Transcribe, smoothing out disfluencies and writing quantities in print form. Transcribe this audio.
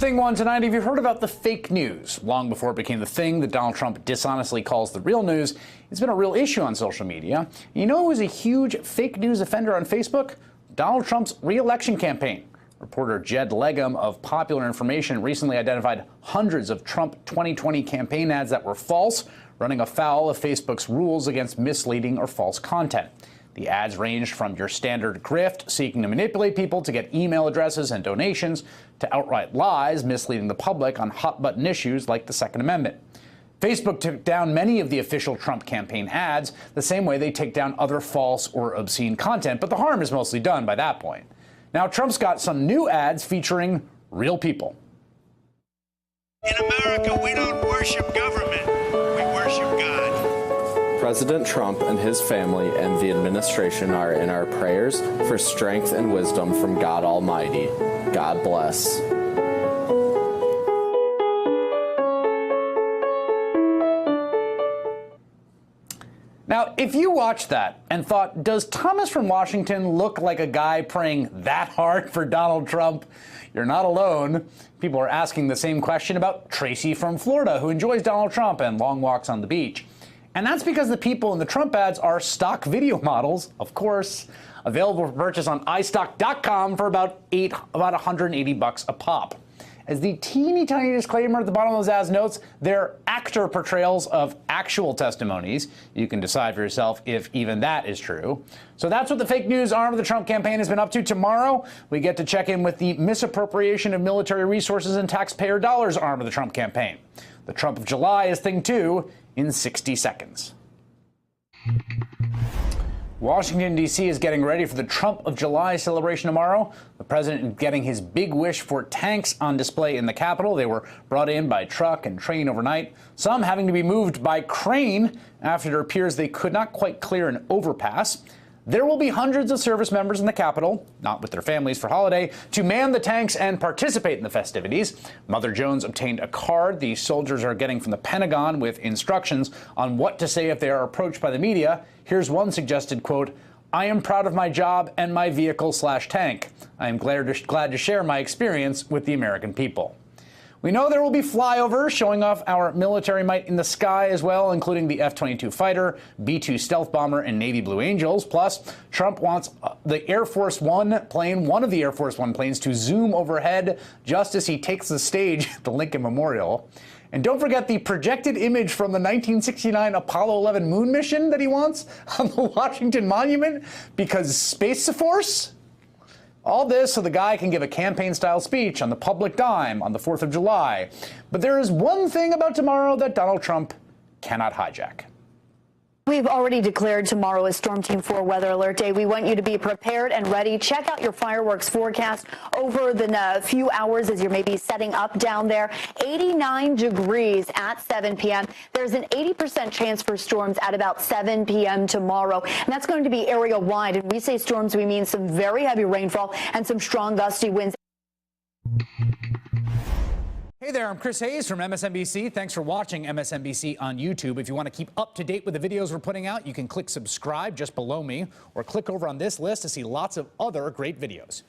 Thing one tonight, have you heard about the fake news? Long before it became the thing that Donald Trump dishonestly calls the real news, it's been a real issue on social media. You know who is a huge fake news offender on Facebook? Donald Trump's re-election campaign. Reporter Jed Legum of Popular Information recently identified hundreds of Trump 2020 campaign ads that were false, running afoul of Facebook's rules against misleading or false content. The ads ranged from your standard grift, seeking to manipulate people to get email addresses and donations, to outright lies, misleading the public on hot-button issues like the Second Amendment. Facebook took down many of the official Trump campaign ads, the same way they take down other false or obscene content, but the harm is mostly done by that point. Now, Trump's got some new ads featuring real people. In America, we don't worship government, we worship God. President Trump and his family and the administration are in our prayers for strength and wisdom from God Almighty. God bless. Now, if you watched that and thought, does Thomas from Washington look like a guy praying that hard for Donald Trump? You're not alone. People are asking the same question about Tracy from Florida, who enjoys Donald Trump and long walks on the beach. And that's because the people in the Trump ads are stock video models, of course, available for purchase on iStock.com for about $180 a pop. As the teeny tiny disclaimer at the bottom of those ads notes, they're actor portrayals of actual testimonies. You can decide for yourself if even that is true. So that's what the fake news arm of the Trump campaign has been up to. Tomorrow, we get to check in with the misappropriation of military resources and taxpayer dollars arm of the Trump campaign. The Trump of July is thing two in 60 seconds. Washington, D.C. is getting ready for the Trump of July celebration tomorrow. The president is getting his big wish for tanks on display in the Capitol. They were brought in by truck and train overnight, some having to be moved by crane after it appears they could not quite clear an overpass. There will be hundreds of service members in the Capitol, not with their families for holiday, to man the tanks and participate in the festivities. Mother Jones obtained a card the soldiers are getting from the Pentagon with instructions on what to say if they are approached by the media. Here's one suggested quote: "I am proud of my job and my vehicle/tank. I am glad to share my experience with the American people." We know there will be flyovers showing off our military might in the sky as well, including the F-22 fighter, B-2 stealth bomber, and Navy Blue Angels. Plus, Trump wants the Air Force One plane, one of the Air Force One planes, to zoom overhead just as he takes the stage at the Lincoln Memorial. And don't forget the projected image from the 1969 Apollo 11 moon mission that he wants on the Washington Monument, because Space Force. All this so the guy can give a campaign-style speech on the public dime on the 4th of July. But there is one thing about tomorrow that Donald Trump cannot hijack. We've already declared tomorrow as Storm Team 4 Weather Alert Day. We want you to be prepared and ready. Check out your fireworks forecast over the few hours as you're maybe setting up down there. 89 degrees at 7 p.m. There's an 80% chance for storms at about 7 p.m. tomorrow. And that's going to be area-wide. And we say storms, we mean some very heavy rainfall and some strong gusty winds. Hey there, I'm Chris Hayes from MSNBC. Thanks for watching MSNBC on YouTube. If you want to keep up to date with the videos we're putting out, you can click subscribe just below me or click over on this list to see lots of other great videos.